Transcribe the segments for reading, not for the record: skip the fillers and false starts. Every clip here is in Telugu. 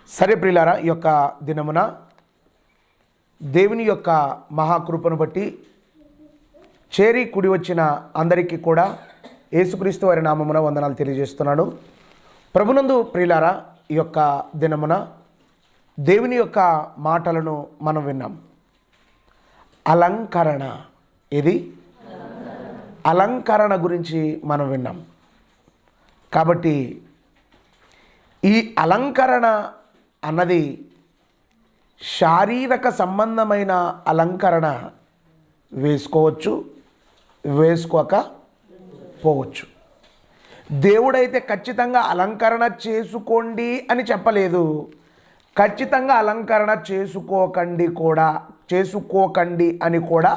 సరే ప్రియులారా, ఈ యొక్క దినమున దేవుని యొక్క మహాకృపను బట్టి చేరి కుడి వచ్చిన అందరికీ కూడా యేసుక్రీస్తు వారి నామమున వందనాలు తెలియజేస్తున్నాను. ప్రభునందు ప్రియులారా, ఈ యొక్క దినమున దేవుని యొక్క మాటలను మనం విన్నాం. అలంకరణ, ఇది అలంకరణ గురించి మనం విన్నాం. కాబట్టి ఈ అలంకరణ అన్నది శారీరక సంబంధమైన అలంకరణ వేసుకోవచ్చు, వేసుకోకపోవచ్చు. దేవుడైతే ఖచ్చితంగా అలంకరణ చేసుకోండి అని చెప్పలేదు, ఖచ్చితంగా అలంకరణ చేసుకోకండి అని కూడా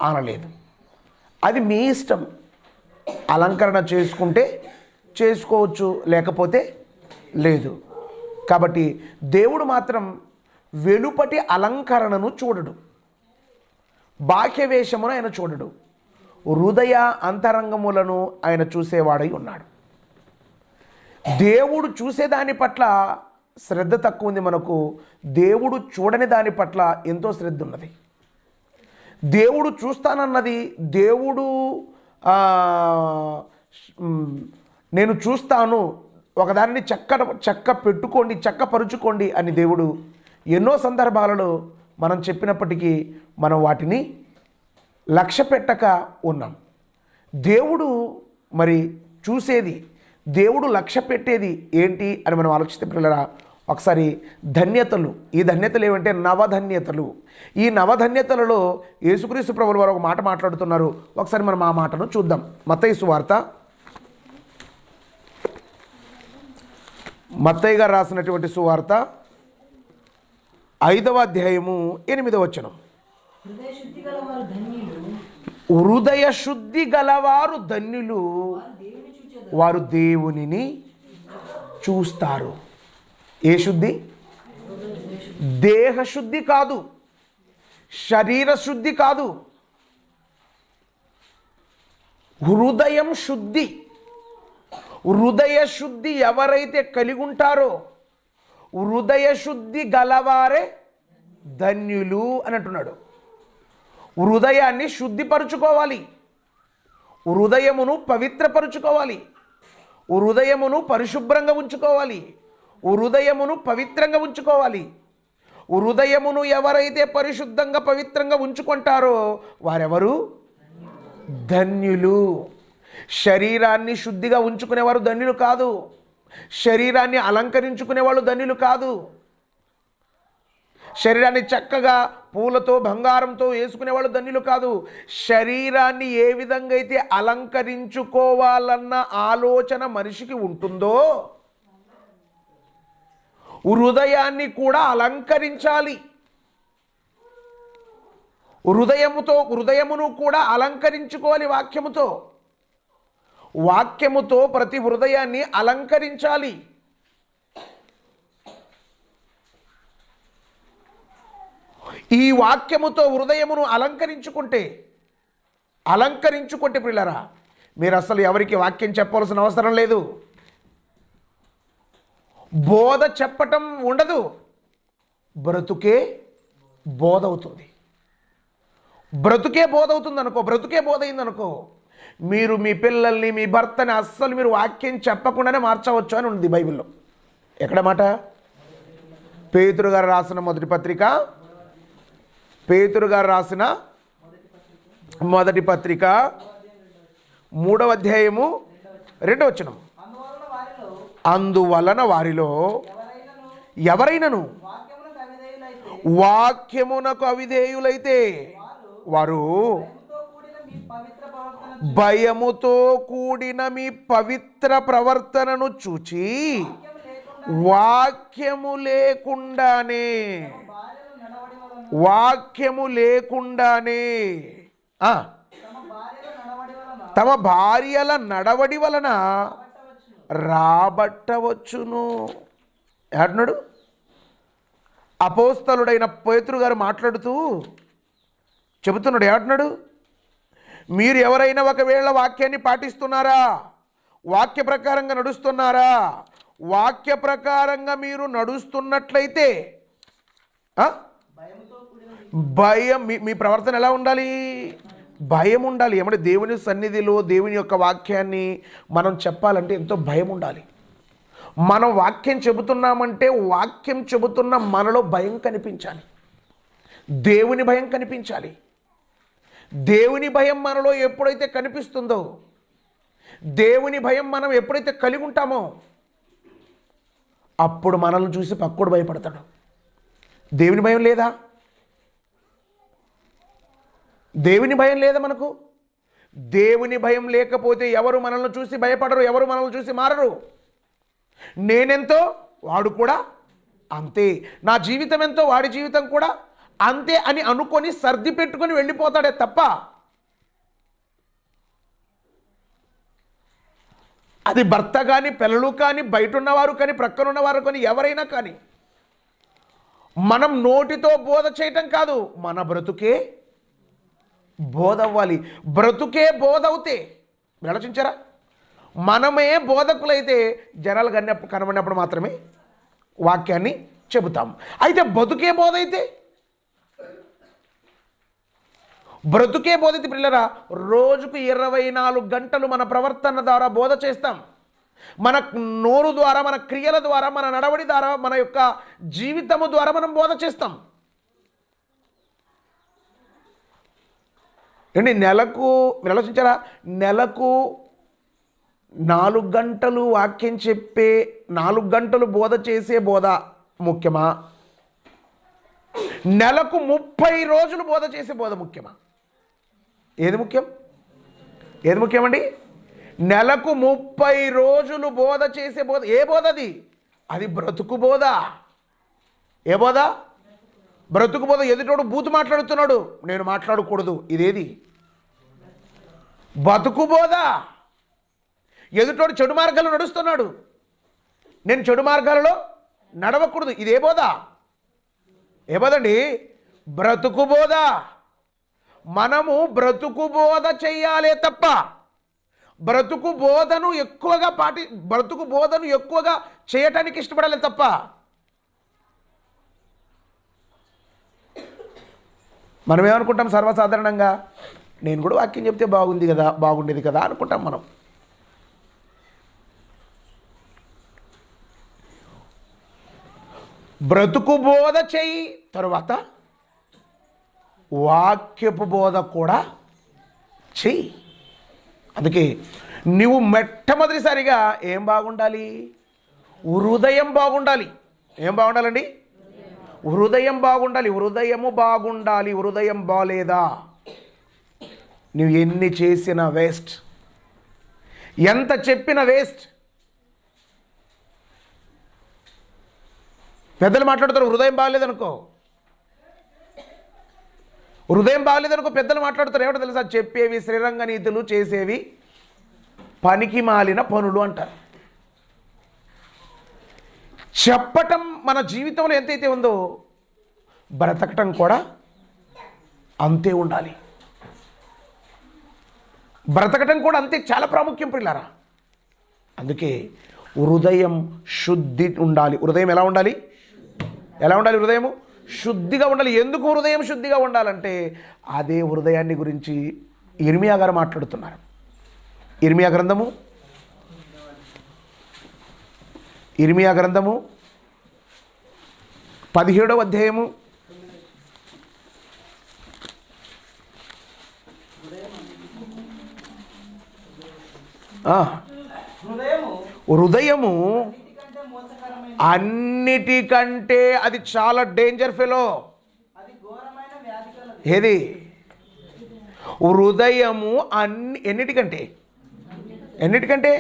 అనలేదు. అది మీ ఇష్టం. అలంకరణ చేసుకుంటే చేసుకోవచ్చు, లేకపోతే లేదు. కాబట్టి దేవుడు మాత్రం వెలుపటి అలంకరణను చూడడు, బాహ్య వేషమును ఆయన చూడడు, హృదయ అంతరంగములను ఆయన చూసేవాడై ఉన్నాడు. దేవుడు చూసేదాని పట్ల శ్రద్ధ తక్కువ ఉంది మనకు, దేవుడు చూడని దాని పట్ల ఎంతో శ్రద్ధ ఉన్నది. దేవుడు చూస్తానన్నది, దేవుడు నేను చూస్తాను, ఒకదానిని చక్కపరుచుకోండి అని దేవుడు ఎన్నో సందర్భాలలో మనం చెప్పినప్పటికీ మనం వాటిని లక్ష్య పెట్టక ఉన్నాం. దేవుడు మరి చూసేది, దేవుడు లక్ష్య పెట్టేది ఏంటి అని మనం ఆలోచిస్తే పిల్లరా, ఒకసారి ధన్యతలు, ఈ ధన్యతలు ఏమంటే నవధన్యతలు. ఈ నవధన్యతలలో యేసుక్రీస్తు ప్రభువుల వారు ఒక మాట మాట్లాడుతున్నారు. ఒకసారి మనం ఆ మాటను చూద్దాం. మత్తయి సువార్త, మత్తయి గారు రాసినటువంటి సువార్త 5వ అధ్యాయము 8వ వచనం. హృదయ శుద్ధి గలవారు ధన్యులు, వారు దేవునిని చూస్తారు. ఏ శుద్ధి? దేహ శుద్ధి కాదు, శరీర శుద్ధి కాదు, హృదయం శుద్ధి. హృదయ శుద్ధి ఎవరైతే కలిగి ఉంటారో, హృదయ శుద్ధి గలవారే ధన్యులు అని అంటున్నాడు. హృదయాన్ని శుద్ధిపరుచుకోవాలి, హృదయమును పవిత్రపరుచుకోవాలి, హృదయమును పరిశుభ్రంగా ఉంచుకోవాలి, హృదయమును పవిత్రంగా ఉంచుకోవాలి. హృదయమును ఎవరైతే పరిశుద్ధంగా పవిత్రంగా ఉంచుకుంటారో వారెవరు? ధన్యులు. శరీరాన్ని శుద్ధిగా ఉంచుకునేవారు ధన్యులు కాదు, శరీరాన్ని అలంకరించుకునే వాళ్ళు ధన్యులు కాదు, శరీరాన్ని చక్కగా పూలతో బంగారంతో వేసుకునే వాళ్ళు ధన్యులు కాదు. శరీరాన్ని ఏ విధంగా అయితే అలంకరించుకోవాలన్న ఆలోచన మనిషికి ఉంటుందో, హృదయాన్ని కూడా అలంకరించాలి. హృదయమును కూడా అలంకరించుకోవాలి వాక్యముతో. వాక్యముతో ప్రతి హృదయాన్ని అలంకరించాలి. ఈ వాక్యముతో హృదయమును అలంకరించుకుంటే పిల్లరా, మీరు అసలు ఎవరికి వాక్యం చెప్పవలసిన అవసరం లేదు, బోధ చెప్పటం ఉండదు, బ్రతుకే బోధ అవుతుంది. బ్రతుకే బోధ అయిందనుకో, మీరు మీ పిల్లల్ని, మీ భర్తని అస్సలు మీరు వాక్యం చెప్పకుండానే మార్చవచ్చు అని ఉంది బైబిల్లో. ఎక్కడ మాట? పేతురు గారు రాసిన మొదటి పత్రిక 3వ అధ్యాయము 2వ వచనం. అందువలన వారిలో ఎవరైనను వాక్యమునకు అవిధేయులైతే వారు భయముతో కూడిన మీ పవిత్ర ప్రవర్తనను చూచి వాక్యము లేకుండానే తమ భార్యల నడవడి వలన రాబట్టవచ్చును అంటున్నాడు. అపోస్తలుడైన పేతురు గారు మాట్లాడుతూ చెబుతున్నాడు. ఏమంటున్నాడు? మీరు ఎవరైనా ఒకవేళ వాక్యాన్ని పాటిస్తున్నారా, వాక్య ప్రకారంగా నడుస్తున్నారా, వాక్య ప్రకారంగా మీరు నడుస్తున్నట్లయితే భయం మీ ప్రవర్తన ఎలా ఉండాలి? భయం ఉండాలి. ఏమంటే దేవుని సన్నిధిలో దేవుని యొక్క వాక్యాన్ని మనం చెప్పాలంటే ఎంతో భయం ఉండాలి. మనం వాక్యం చెబుతున్నామంటే వాక్యం చెబుతున్న మనలో భయం కనిపించాలి, దేవుని భయం కనిపించాలి. దేవుని భయం మనలో ఎప్పుడైతే కనిపిస్తుందో, దేవుని భయం మనం ఎప్పుడైతే కలిగి ఉంటామో అప్పుడు మనల్ని చూసి పక్కోడు భయపడతాడు. దేవుని భయం లేదా? దేవుని భయం లేదా మనకు? దేవుని భయం లేకపోతే ఎవరు మనల్ని చూసి భయపడరు, ఎవరు మనల్ని చూసి మారరు. నేనెంతో వాడు కూడా అంతే, నా జీవితం ఎంతో వాడి జీవితం కూడా అంతే అని అనుకొని సర్ది పెట్టుకొని వెళ్ళిపోతాడే తప్ప అది భర్త కానీ, పిల్లలు కానీ, బయట ఉన్నవారు కానీ, ప్రక్కన ఉన్నవారు కానీ, ఎవరైనా కానీ మనం నోటితో బోధ చేయటం కాదు, మన బ్రతుకే బోధ అవ్వాలి. బ్రతుకే బోధ అవుతే ఆలోచించారా? మనమే బోధకులైతే జనాలు కనబడినప్పుడు మాత్రమే వాక్యాన్ని చెబుతాం. అయితే బతుకే బోధ అయితే, బ్రతుకే బోధ అయితే పిల్లరా, రోజుకు 24 గంటలు మన ప్రవర్తన ద్వారా బోధ చేస్తాం. మన నోరు ద్వారా, మన క్రియల ద్వారా, మన నడవడి ద్వారా, మన యొక్క జీవితము ద్వారా మనం బోధ చేస్తాం. ఏంటి నెలకు ఆలోచించారా? నెలకు 4 గంటలు వాక్యం చెప్పే, 4 గంటలు బోధ చేసే బోధ ముఖ్యమా? నెలకు 30 రోజులు బోధ చేసే బోధ ముఖ్యమా? ఏది ముఖ్యం? ఏది ముఖ్యమండి? నెలకు 30 రోజులు బోధ చేసే బోధ. ఏ బోధ అది? అది బ్రతుకు బోధ. ఏ బోధ? బ్రతుకు బోధ. ఎదుటోడు బూతు మాట్లాడుతున్నాడు, నేను మాట్లాడకూడదు, ఇదేది? బతుకు బోధ. ఎదుటోడు చెడు మార్గాల్లో నడుస్తున్నాడు, నేను చెడు మార్గాలలో నడవకూడదు, ఇదే బోధ. ఏ బోధ అండి? బ్రతుకు బోధ. మనము బ్రతుకు బోధ చెయ్యాలే తప్ప బ్రతుకు బోధను ఎక్కువగా చేయటానికి ఇష్టపడాలి తప్ప మనం ఏమనుకుంటాం? సర్వసాధారణంగా నేను కూడా వాక్యం చెప్తే బాగుండేది కదా అనుకుంటాం మనం. బ్రతుకు బోధ చెయ్యి, తరువాత వాక్యపు బోధ కూడా చెయ్యి. అందుకే నువ్వు మొట్టమొదటిసారిగా ఏం బాగుండాలి? హృదయం బాగుండాలి. ఏం బాగుండాలండి? హృదయం బాగుండాలి. హృదయము బాగుండాలి. హృదయం బాలేదా నువ్వు ఎన్ని చేసినా వేస్ట్, ఎంత చెప్పినా వేస్ట్. పెద్దలు మాట్లాడుతారు, హృదయం బాగలేదనుకో, పెద్దలు మాట్లాడుతారు. ఏమిటో తెలుసా? చెప్పేవి శ్రీరంగ నీతులు, చేసేవి పనికి మాలిన పనులు అంటారు. చెప్పటం మన జీవితంలో ఎంతైతే ఉందో బ్రతకటం కూడా అంతే ఉండాలి. బ్రతకటం కూడా అంతే చాలా ప్రాముఖ్యం పిల్లారా. అందుకే హృదయం శుద్ధి ఉండాలి. హృదయం ఎలా ఉండాలి? హృదయము శుద్ధిగా ఉండాలి. ఎందుకు హృదయం శుద్ధిగా ఉండాలంటే అదే హృదయాన్ని గురించి ఇర్మియా గారు మాట్లాడుతున్నారు. ఇర్మియా గ్రంథము 17వ అధ్యాయము 'హృదయము అన్నిటికంటే అది చాలా డేంజర్ ఫెలో. ఏది? హృదయము ఎన్నిటికంటే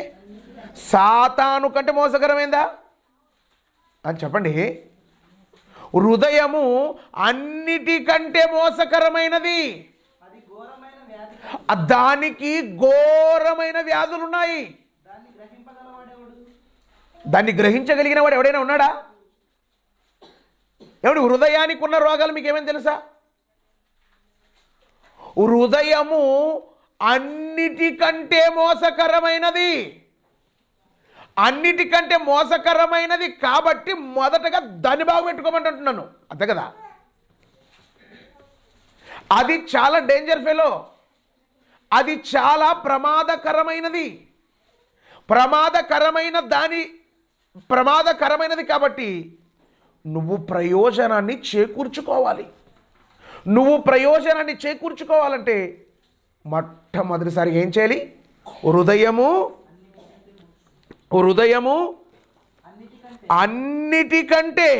సాతాను కంటే మోసకరమైందా అని చెప్పండి. హృదయము అన్నిటికంటే మోసకరమైనది, దానికి ఘోరమైన వ్యాధులు ఉన్నాయి. దాన్ని గ్రహించగలిగిన వాడు ఎవడైనా ఉన్నాడా? హృదయానికి ఉన్న రోగాలు మీకు ఏమైనా తెలుసా? హృదయము అన్నిటికంటే మోసకరమైనది, అన్నిటికంటే మోసకరమైనది కాబట్టి మొదటగా దాన్ని బాగు పెట్టుకోమంటున్నాను, అంతే కదా. అది చాలా డేంజర్ ఫెలో, అది చాలా ప్రమాదకరమైనది. ప్రమాదకరమైనది కాబట్టి నువ్వు ప్రయోజనాన్ని చేకూర్చుకోవాలంటే మొట్టమొదటిసారి ఏం చేయాలి? హృదయము అన్నిటికంటే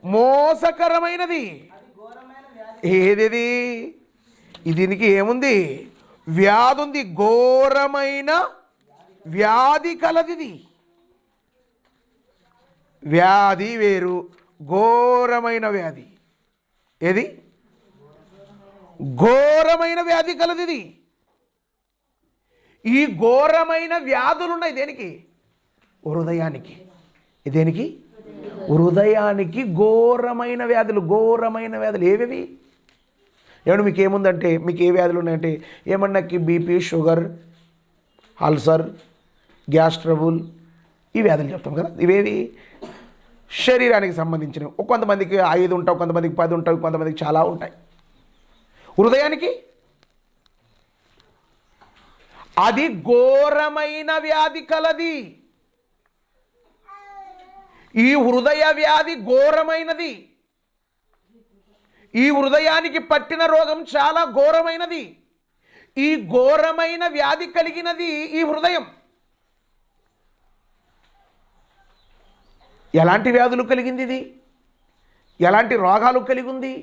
మోసకరమైనది. ఏది? దీనికి ఏముంది? వ్యాధి ఉంది, ఘోరమైన వ్యాధి కలది. వ్యాధి వేరు, ఘోరమైన వ్యాధి. ఏది? ఘోరమైన వ్యాధి కలది. ఈ ఘోరమైన వ్యాధులు ఉన్నాయి దేనికి? హృదయానికి. దేనికి? హృదయానికి ఘోరమైన వ్యాధులు. ఏవేవి? ఏమన్నా మీకు ఏముందంటే, మీకు ఏ వ్యాధులు ఉన్నాయంటే, ఏమన్నాకి BP, sugar, ulcer, gas trouble, ఈ వ్యాధులు చెప్తాం కదా. ఇవేవి? శరీరానికి సంబంధించినవి. కొంతమందికి 5 ఉంటాయి, కొంతమందికి 10 ఉంటాయి, కొంతమందికి చాలా ఉంటాయి. హృదయానికి అది ఘోరమైన వ్యాధి కలది. ఈ హృదయ వ్యాధి ఘోరమైనది. ఈ హృదయానికి పట్టిన రోగం చాలా ఘోరమైనది. ఈ ఘోరమైన వ్యాధి కలిగినది ఈ హృదయం. ఎలాంటి వ్యాధులు కలిగింది ఇది? ఎలాంటి రోగాలు కలిగి ఉంది?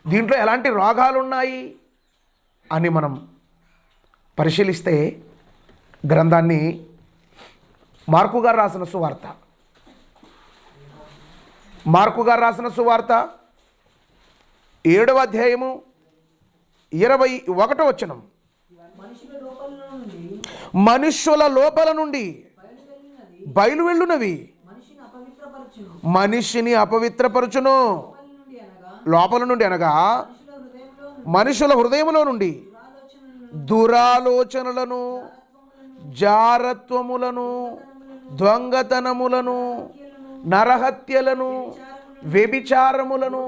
దీంట్లో ఎలాంటి రోగాలు ఉన్నాయి అని మనం పరిశీలిస్తే, గ్రంథాన్ని మార్కు గారు రాసిన సువార్త 7వ అధ్యాయము 21వ వచనం. మనుష్యుల లోపల నుండి బయలు వెళ్ళునవి మనిషిని అపవిత్రపరచును. లోపల నుండి అనగా మనుషుల హృదయంలో నుండి దురాలోచనలను, జారత్వములను, దొంగతనములను, నరహత్యలను, వ్యభిచారములను,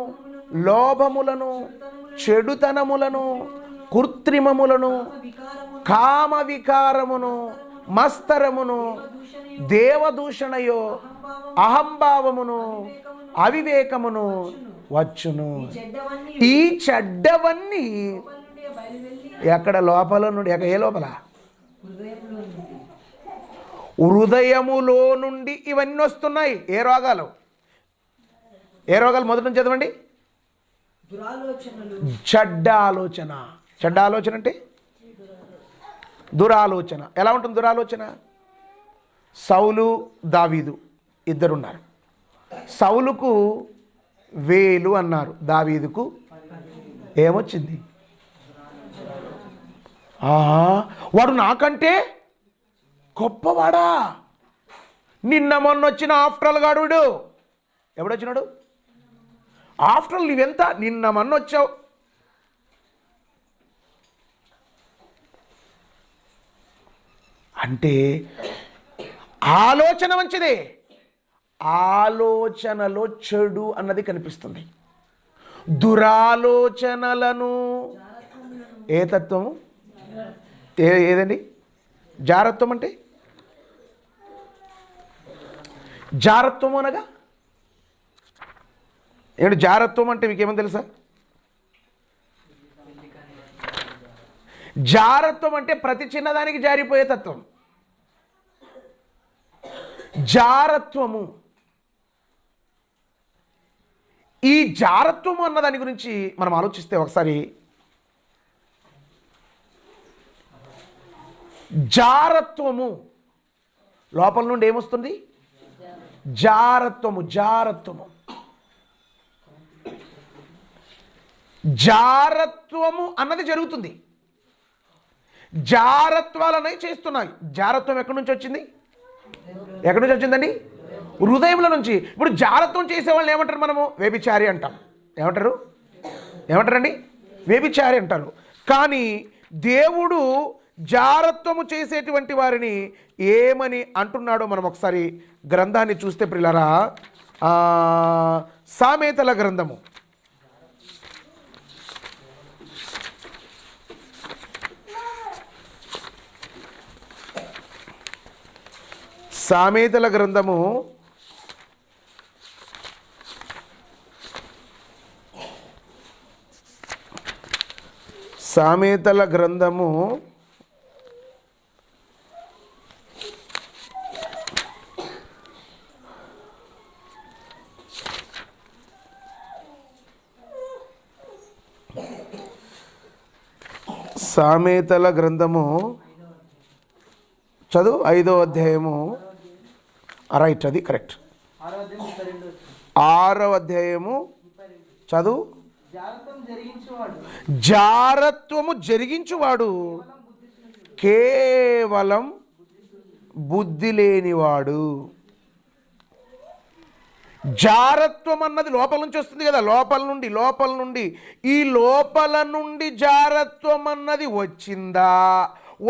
లోభములను, చెడుతనములను, కృత్రిమములను, కామ వికారమును, మస్తరమును, దేవదూషణయో, అహంభావమును, అవివేకమును వచ్చును. ఈ చెడ్డవన్నీ ఎక్కడ? లోపల నుండి. ఏ లోపల? హృదయములో నుండి ఇవన్నీ వస్తున్నాయి. ఏ రోగాలు? మొదటి నుంచి చదవండి. చెడ్డ ఆలోచన. అంటే దురాలోచన. ఎలా ఉంటుంది దురాలోచన? సౌలు, దావీదు ఇద్దరున్నారు. సౌలుకు వేలు అన్నారు, దావీదుకు ఏమొచ్చింది? వాడు నాకంటే గొప్పవాడా? నిన్న మొన్న వచ్చిన ఆఫ్టర్ గాడు వీడు. ఎప్పుడొచ్చినాడు? ఆఫ్టర్ నీవెంత? నిన్న మొన్న వచ్చావు. అంటే ఆలోచన మంచిదే, ఆలోచనలో చెడు అన్నది కనిపిస్తుంది. దురాలోచనలను, ఏ తత్వము? ఏదండి జారత్వం అంటే? జారత్వం అనగా ఏంటి? జారత్వం అంటే మీకేమో తెలుసా? జారత్వం అంటే ప్రతి చిన్నదానికి జారిపోయే తత్వం. జారత్వము. ఈ జారత్వము అన్న దాని గురించి మనం ఆలోచిస్తే ఒకసారి, జారత్వము లోపల నుండి ఏమొస్తుంది? జారత్వము. జారత్వము అన్నది జరుగుతుంది. జారత్వాలనే చేస్తున్నాయి. జారత్వం ఎక్కడి నుంచి వచ్చింది? వచ్చిందండి? హృదయంలో నుంచి. ఇప్పుడు జారత్వం చేసేవాళ్ళని ఏమంటారు? మనము వ్యభిచారి అంటాం. ఏమంటారండి? వ్యభిచారి అంటారు. కానీ దేవుడు జారత్వము చేసేటువంటి వారిని ఏమని అంటున్నాడో మనం ఒకసారి గ్రంథాన్ని చూస్తే ప్రియులారా, సామెతల గ్రంథము సామెతల గ్రంథము 5వ అధ్యాయము, రైట్, అది కరెక్ట్. 6వ అధ్యాయము చదువు. జారత్వము జరిగించువాడు కేవలం బుద్ధి లేనివాడు. జారత్వం అన్నది లోపల నుంచి వస్తుంది కదా, లోపల నుండి. ఈ లోపల నుండి జారత్వం అన్నది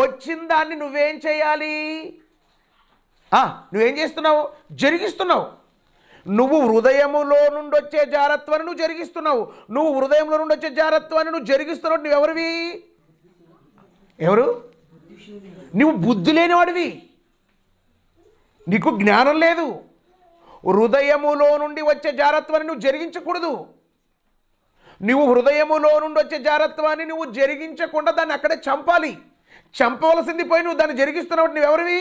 వచ్చిందాన్ని నువ్వేం చేయాలి? నువ్వేం చేస్తున్నావు? జరిగిస్తున్నావు. నువ్వు హృదయములో నుండి వచ్చే జారత్వాన్ని నువ్వు జరిగిస్తున్నావు. నువ్వు హృదయంలో నుండి వచ్చే జారత్వాన్ని నువ్వు జరిగిస్తున్నావు. నువ్వెవరివి? ఎవరు? నువ్వు బుద్ధి లేనివాడివి, నీకు జ్ఞానం లేదు. హృదయములో నుండి వచ్చే జారత్వాన్ని నువ్వు జరిగించకూడదు. నువ్వు హృదయములో నుండి వచ్చే జారత్వాన్ని నువ్వు జరిగించకుండా దాన్ని అక్కడే చంపాలి. చంపవలసింది పోయి నువ్వు దాన్ని జరిగిస్తున్నావు. నువ్వెవరివి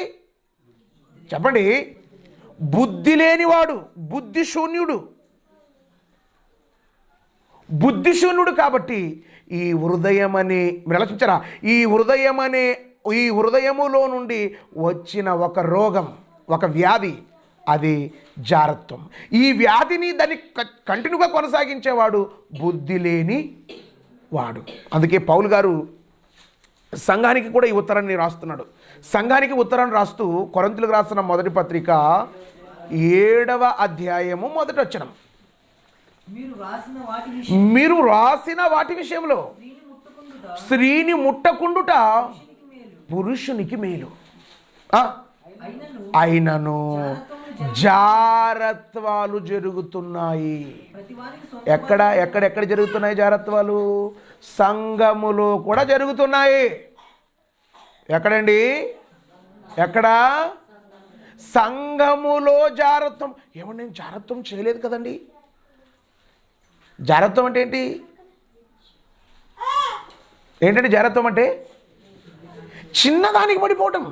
చెప్పండి? బుద్ధి లేనివాడు, బుద్ధిశూన్యుడు. కాబట్టి ఈ హృదయమని మీరు ఆలోచించారా? ఈ హృదయములో నుండి వచ్చిన ఒక రోగం, ఒక వ్యాధి, అది జారత్వం. ఈ వ్యాధిని దాన్ని కంటిన్యూగా కొనసాగించేవాడు బుద్ధి లేని వాడు. అందుకే పౌలు గారు సంఘానికి కూడా ఈ ఉత్తరాన్ని రాస్తున్నాడు. సంఘానికి ఉత్తరాన్ని రాస్తూ కొరింథీయులకు రాసిన మొదటి పత్రిక 7వ అధ్యాయము 1వ వచనం, మీరు రాసిన వాటి విషయంలో స్త్రీని ముట్టకుండుట పురుషునికి మేలు, అయినను జారత్వాలు జరుగుతున్నాయి. ఎక్కడ జరుగుతున్నాయి జారత్వాలు? సంఘములో కూడా జరుగుతున్నాయి. ఎక్కడండి? ఎక్కడ? సంఘములో జారత్వం. ఏమన్నా నేను జారత్వం చేయలేదు కదండి. జారత్వం అంటే ఏంటంటే జారత్వం అంటే చిన్నదానికి పడిపోవటం.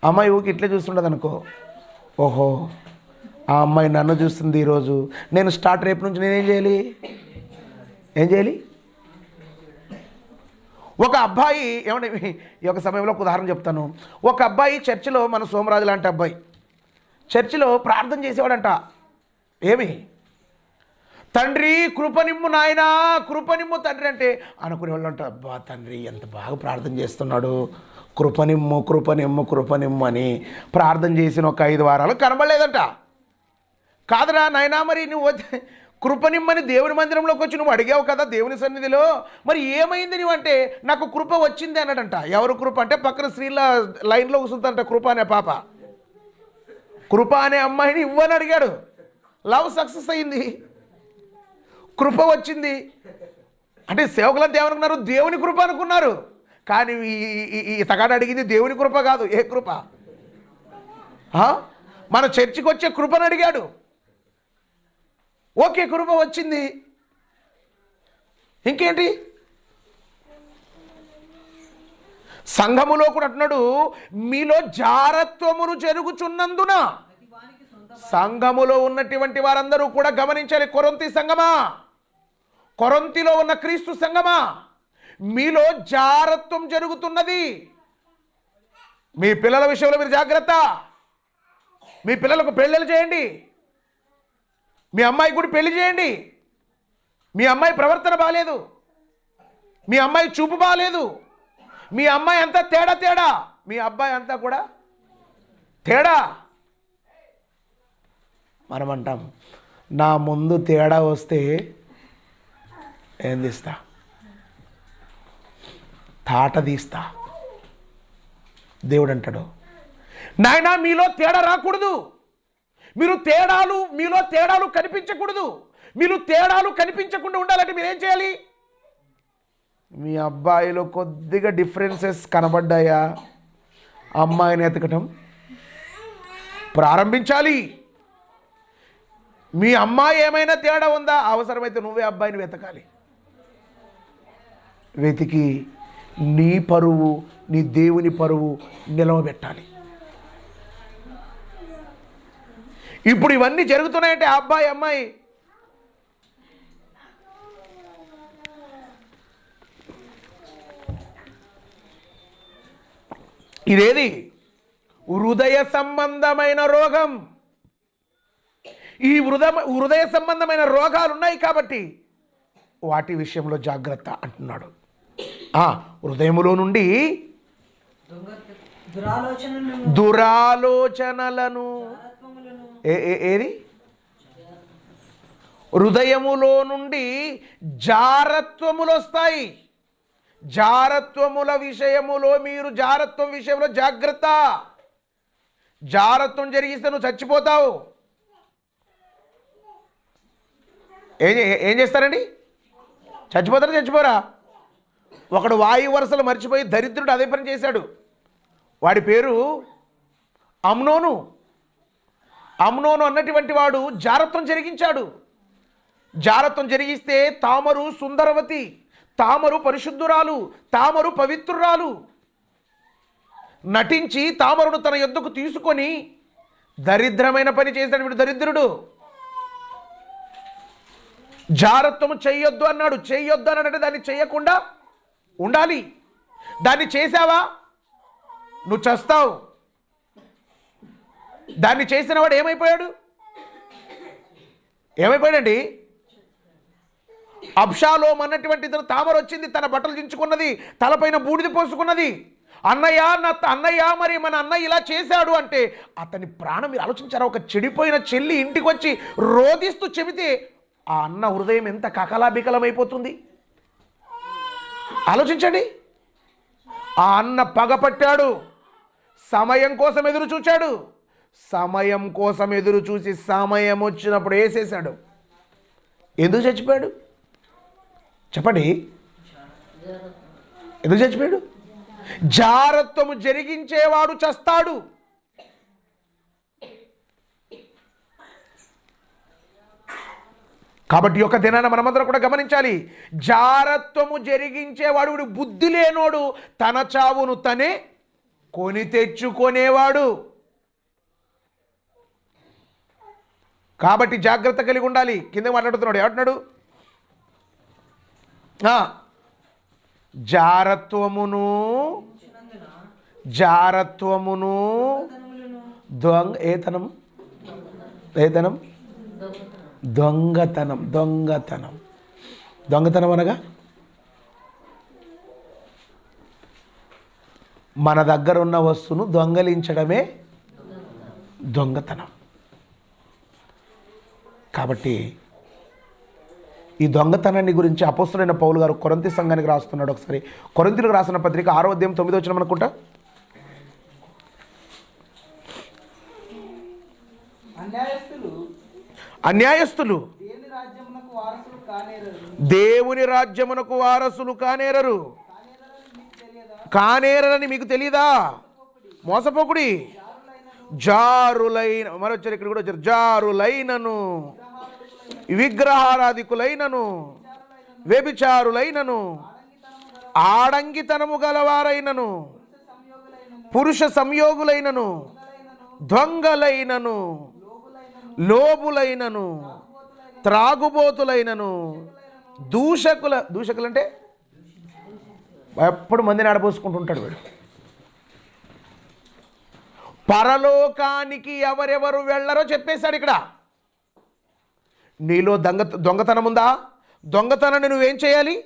అమ్మాయి ఊకి ఇట్లే చూస్తుండదు అనుకో, ఓహో ఆ అమ్మాయి నన్ను చూస్తుంది ఈరోజు, నేను రేపు నుంచి నేనేం చేయాలి? ఒక అబ్బాయి, ఏమంటే ఈ యొక్క సమయంలో ఒక ఉదాహరణ చెప్తాను. ఒక అబ్బాయి చర్చిలో, మన సోమరాజు లాంటి అబ్బాయి చర్చిలో ప్రార్థన చేసేవాడంట. ఏమి? తండ్రి కృపనిమ్ము నాయనా, కృపనిమ్ము తండ్రి అంటే అనుకునేవాళ్ళు అంట. అబ్బా తండ్రి ఎంత బాగా ప్రార్థన చేస్తున్నాడు, కృపనిమ్ము అని ప్రార్థన చేసిన ఒక 5 వారాలు కనబడలేదంట. కాదురా నాయనా, మరి నువ్వు కృపనిమ్మని దేవుని మందిరంలోకి వచ్చి నువ్వు అడిగావు కదా దేవుని సన్నిధిలో, మరి ఏమైంది నువ్వంటే నాకు కృప వచ్చింది అన్నాడంట. ఎవరు కృప అంటే పక్కన స్త్రీల లైన్లో కూర్చుందంట కృప అనే పాప. కృప అనే అమ్మాయిని ఇవ్వని అడిగాడు, లవ్ సక్సెస్ అయింది, కృప వచ్చింది. అంటే సేవకులంతా ఏమనుకున్నారు? దేవుని కృప అనుకున్నారు. కానీ ఈ తగాడు అడిగింది దేవుని కృప కాదు. ఏ కృప? మన చర్చికి వచ్చే కృపను అడిగాడు. ఓకే, కృప వచ్చింది, ఇంకేంటి? సంఘములో కూడా అంటున్నాడు, మీలో జారత్వమును జరుగుచున్నందున. సంఘములో ఉన్నటువంటి వారందరూ కూడా గమనించాలి. కొరింథీ సంఘమా, కొరింథీలో ఉన్న క్రీస్తు సంఘమా, మీలో జారత్వం జరుగుతున్నది. మీ పిల్లల విషయంలో మీరు జాగ్రత్త. మీ పిల్లలకు పెళ్ళిళ్ళు చేయండి, మీ అమ్మాయి కూడా పెళ్లి చేయండి. మీ అమ్మాయి ప్రవర్తన బాలేదు, మీ అమ్మాయి చూపు బాలేదు, మీ అమ్మాయి అంతా తేడా, మీ అబ్బాయి అంతా కూడా తేడా. మనం అంటాం, నా ముందు తేడా వస్తే ఏం తీస్తా? తాట తీస్తా. దేవుడు అంటాడు, నాయనా మీలో తేడా రాకూడదు, మీలో తేడాలు కనిపించకూడదు. మీరు తేడాలు కనిపించకుండా ఉండాలంటే మీరేం చేయాలి? మీ అబ్బాయిలో కొద్దిగా డిఫరెన్సెస్ కనబడ్డాయా, అమ్మాయిని ఎతకటం ప్రారంభించాలి. మీ అమ్మాయి ఏమైనా తేడా ఉందా, అవసరమైతే నువ్వే అబ్బాయిని వెతకాలి. వెతికి నీ పరువు, నీ దేవుని పరువు నిలవబెట్టాలి. ఇప్పుడు ఇవన్నీ జరుగుతున్నాయంటే అబ్బాయి అమ్మాయి ఇదేది హృదయ సంబంధమైన రోగం. ఈ హృదయ సంబంధమైన రోగాలు ఉన్నాయి కాబట్టి వాటి విషయంలో జాగ్రత్త అంటున్నాడు. హృదయములో నుండి దురాలోచనలను ఏది హృదయములో నుండి జారత్వములు వస్తాయి. జారత్వముల విషయములో మీరు జారత్వం విషయంలో జాగ్రత్త. జారత్వం జరిగిస్తే నువ్వు చచ్చిపోతావు. ఏం చేస్తారండి? చచ్చిపోతారా చచ్చిపోరా? ఒకడు వాయు వరుసలు మర్చిపోయి దరిద్రుడు అదే పని చేశాడు. వాడి పేరు అమ్నోను. అమ్నోను అన్నటువంటి వాడు జారత్వం జరిగించాడు. జారత్వం జరిగిస్తే తామరు సుందరవతి, తామరు పరిశుద్ధురాలు, తామరు పవిత్రురాలు నటించి తామరును తన యొద్దకు తీసుకొని దరిద్రమైన పని చేశాడు. వీడు దరిద్రుడు. జారత్వము చెయ్యొద్దు అన్నాడు. చెయ్యొద్దు అన్నాడంటే దాన్ని చెయ్యకుండా ఉండాలి. దాన్ని చేసావా నువ్వు చస్తావు. దాన్ని చేసిన వాడు ఏమైపోయాడండి? అబ్షాలోం అన్నటువంటి తామర వచ్చింది, తన బట్టలు దించుకున్నది, తలపైన బూడిద పోసుకున్నది. అన్నయ్య మరి మన అన్నయ్య ఇలా చేశాడు అంటే అతని ప్రాణం. మీరు ఆలోచించారా? ఒక చెడిపోయిన చెల్లి ఇంటికి వచ్చి రోదిస్తూ చెబితే ఆ అన్న హృదయం ఎంత కకలాబికలమైపోతుంది ఆలోచించండి. ఆ అన్న పగపట్టాడు, సమయం కోసం ఎదురు చూచాడు. సమయం కోసం ఎదురు చూసి సమయం వచ్చినప్పుడు వేసేసాడు. ఎందుకు చచ్చిపోయాడు చెప్పండి? ఎందుకు చచ్చిపోయాడు? జారత్వము జరిగించేవాడు చస్తాడు. కాబట్టి ఒక దినాన మనమందరం కూడా గమనించాలి. జారత్వము జరిగించేవాడు, బుద్ధి లేనోడు తన చావును తనే కొని తెచ్చుకునేవాడు. కాబట్టి జాగ్రత్త కలిగి ఉండాలి. కింద మాట్లాడుతున్నాడు, ఏమంటున్నాడు? జారత్వమును దొంగతనం అనగా మన దగ్గర ఉన్న వస్తువును దొంగలించడమే దొంగతనం. కాబట్టి ఈ దొంగతనాన్ని గురించి అపోస్తలుడైన పౌలు గారు కొరింథీ సంఘానికి రాస్తున్నాడు. ఒకసారి కొరింథీయులకు రాసిన పత్రిక 6వ అధ్యాయం 9వ వచనం అనుకుంటా. అన్యాయస్తులు దేవుని రాజ్యమునకు వారసులు కానేరని మీకు తెలియదా? మోసపోకుడి. జారులైన మరి వచ్చారు, ఇక్కడ కూడా వచ్చారు. జారులైనను, విగ్రహారాధికులైనను, వ్యభిచారులైనను, ఆడంగితనము గలవారైనను, పురుష సంయోగులైనను, దొంగలైనను, లోబులైనను, త్రాగుబోతులైనను, దూషకులు అంటే ఎప్పుడు మందిని ఆడపోసుకుంటుంటాడు వీడు. పరలోకానికి ఎవరెవరు వెళ్ళరో చెప్పేశాడు ఇక్కడ. నీలో దొంగతనం ఉందా? దొంగతనాన్ని నువ్వేం చేయాలి?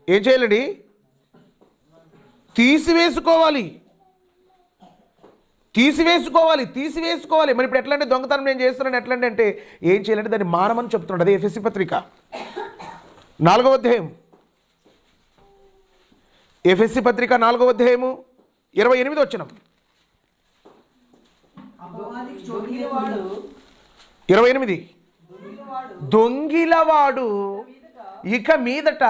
ఏం చేయాలండి? తీసివేసుకోవాలి. మరి ఇప్పుడు ఎట్లా అంటే దొంగతనం నేను చేస్తున్నాను ఎట్లా అంటే ఏం చేయాలంటే దాన్ని మానమని చెప్తున్నాడు. అదే ఎఫెసీ పత్రిక 4వ అధ్యాయం ఎఫెసీ పత్రిక 4వ అధ్యాయము 28వ వచనం. 28. దొంగిలవాడు ఇక మీదట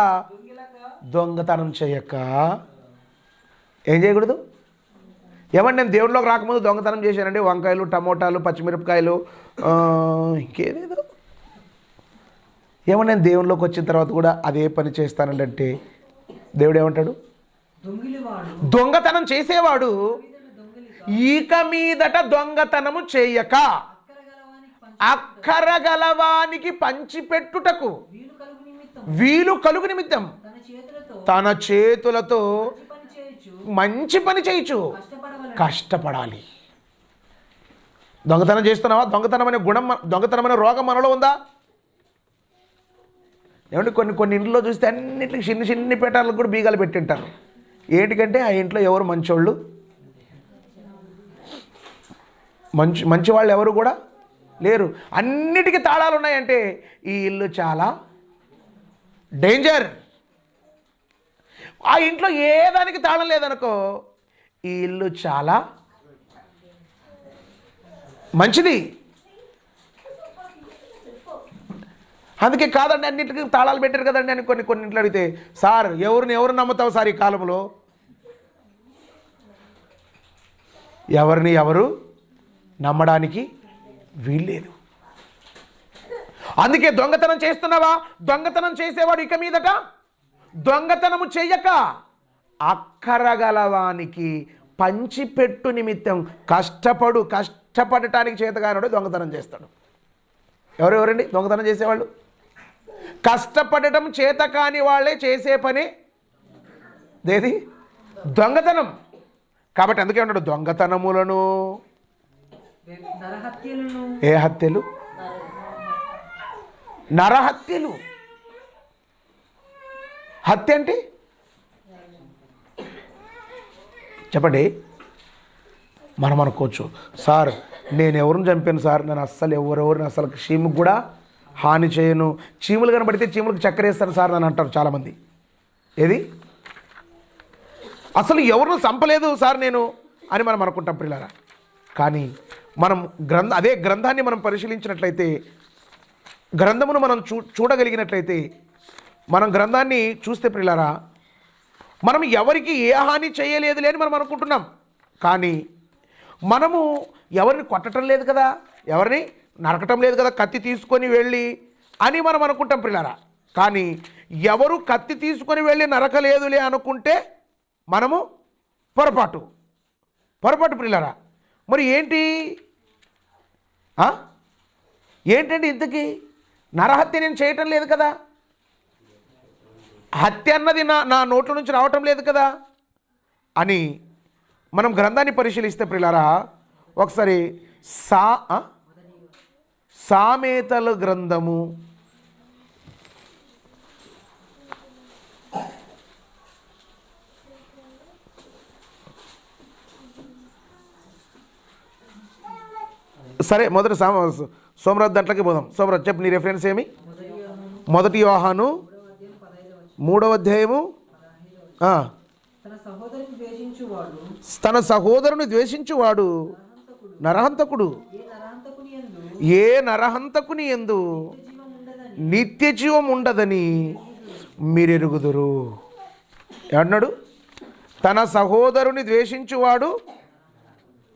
దొంగతనం చేయక. ఏం చేయకూడదు? ఏమంటే నేను దేవుడిలోకి రాకముందు దొంగతనం చేశానండి, వంకాయలు, టమోటాలు, పచ్చిమిరపకాయలు, ఇంకేదేదో. ఏమన్నా నేను దేవుళ్ళలోకి వచ్చిన తర్వాత కూడా అదే పని చేస్తానంటే దేవుడు ఏమంటాడు? దొంగతనం చేసేవాడు ఇక మీదట దొంగతనము చేయక అక్కరగలవానికి పంచిపెట్టుటకు వీలు కలుగు నిమిత్తం తన చేతులతో మంచి పని చేయొచ్చు, కష్టపడాలి. దొంగతనం చేస్తున్నావా? దొంగతనం అనే గుణం, దొంగతనం అనే రోగం మనలో ఉందా? ఏమంటే కొన్ని ఇంట్లో చూస్తే అన్నింటికి చిన్ని పేటాలకు కూడా బీగాలు పెట్టింటారు. ఏంటికంటే ఆ ఇంట్లో ఎవరు మంచోళ్ళు, మంచి వాళ్ళు ఎవరు కూడా లేరు. అన్నిటికీ తాళాలు ఉన్నాయంటే ఈ ఇల్లు చాలా డేంజర్. ఆ ఇంట్లో ఏ దానికి తాళం లేదనుకో ఈ ఇల్లు చాలా మంచిది. అందుకే కాదండి అన్నింటికి తాళాలు పెట్టారు కదండి అని కొన్ని ఇంట్లో అడిగితే, సార్ ఎవరు నమ్ముతావు సార్ ఈ కాలంలో? ఎవరిని ఎవరు నమ్మడానికి వీల్లేదు. అందుకే దొంగతనం చేస్తున్నావా? దొంగతనం చేసేవాడు ఇక మీదట దొంగతనము చెయ్యక అక్కరగలవానికి పంచిపెట్టు నిమిత్తం కష్టపడటానికి చేతగానోడు దొంగతనం చేస్తాడు. ఎవరెవరండి దొంగతనం చేసేవాళ్ళు? కష్టపడటం చేత కాని వాళ్ళే చేసే పని ఏది? దొంగతనం. కాబట్టి అందుకే ఉన్నాడు దొంగతనములను. ఏ హత్యలు? నరహత్యలు. హత్య అంటే చెప్పండి. మనం అనుకోవచ్చు, సార్ నేను ఎవరిని చంపాను సార్, నేను అస్సలు ఎవరెవరిని అసలు చీముకు కూడా హాని చేయను, చీములు కనబడితే చీములకు చక్కెర వేస్తాను సార్ అని అంటారు చాలామంది. ఏది? అసలు ఎవరిని చంపలేదు సార్ నేను అని మనం అనుకుంటాం పిల్లరా. కానీ మనం అదే గ్రంథాన్ని మనం పరిశీలించినట్లయితే, గ్రంథమును మనం చూడగలిగినట్లయితే, మనం గ్రంథాన్ని చూస్తే పిల్లరా మనం ఎవరికి ఏ హాని చేయలేదులే అని మనం అనుకుంటున్నాం. కానీ మనము ఎవరిని కొట్టడం లేదు కదా, ఎవరిని నరకటం లేదు కదా, కత్తి తీసుకొని వెళ్ళి అని మనం అనుకుంటాం పిల్లరా. కానీ ఎవరు కత్తి తీసుకొని వెళ్ళి నరకలేదులే అనుకుంటే మనము పొరపాటు పిల్లరా. మరి ఏంటండి ఇంతకీ? నరహత్య నేను చేయటం లేదు కదా, హత్య అన్నది నా నోట్ల నుంచి రావటం లేదు కదా అని మనం గ్రంథాన్ని పరిశీలిస్తే ప్రియులారా, ఒకసారి సామెతల గ్రంథము 1 మొదటి సోమరాజు దాంట్లోకి పోదాం. సోమరాజు చెప్పు, నీ రెఫరెన్స్ ఏమి? 1 యోహాను 3వ అధ్యాయము. తన సహోదరుని ద్వేషించువాడు నరహంతకుడు. ఏ నరహంతకుని యందు నిత్య జీవం ఉండదని మీరెరుగుదురు. ఏమన్నాడు? తన సహోదరుని ద్వేషించువాడు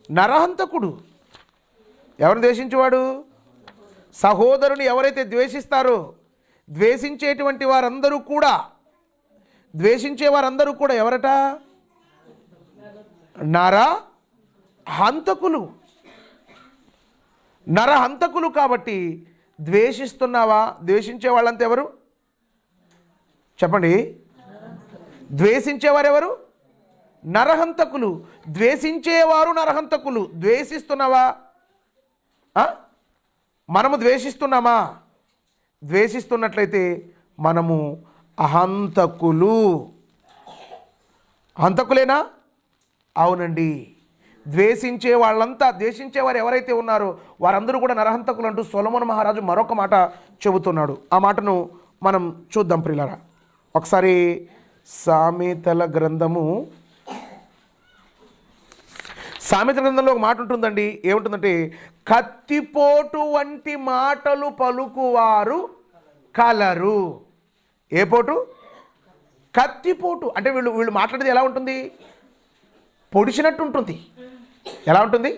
నరహంతకుడు. ఎవరిని ద్వేషించువాడు? సహోదరుని ఎవరైతే ద్వేషిస్తారో, ద్వేషించే వారందరూ కూడా ఎవరట? నరహంతకులు. నరహంతకులు. కాబట్టి ద్వేషిస్తున్నావా? ద్వేషించే వాళ్ళంతా ఎవరు చెప్పండి? ద్వేషించేవారెవరు? నరహంతకులు. ద్వేషించేవారు నరహంతకులు. ద్వేషిస్తున్నావా? మనము ద్వేషిస్తున్నామా? ద్వేషిస్తున్నట్లయితే మనము అహంతకులు. హంతకులేనా? అవునండి. ద్వేషించేవారు ఎవరైతే ఉన్నారో వారందరూ కూడా నరహంతకులు అంటూ సొలొమోను మహారాజు మరొక మాట చెబుతున్నాడు. ఆ మాటను మనం చూద్దాం ప్రియులారా. ఒకసారి సామెతల గ్రంథము, సామెతల గ్రంథంలో ఒక మాట ఉంటుందండి. ఏముంటుందంటే, కత్తిపోటు వంటి మాటలు పలుకువారు కలరు. ఏ పోటు? కత్తిపోటు. అంటే వీళ్ళు మాట్లాడేది ఎలా ఉంటుంది? పొడిచినట్టు ఉంటుంది. ఎలా ఉంటుంది?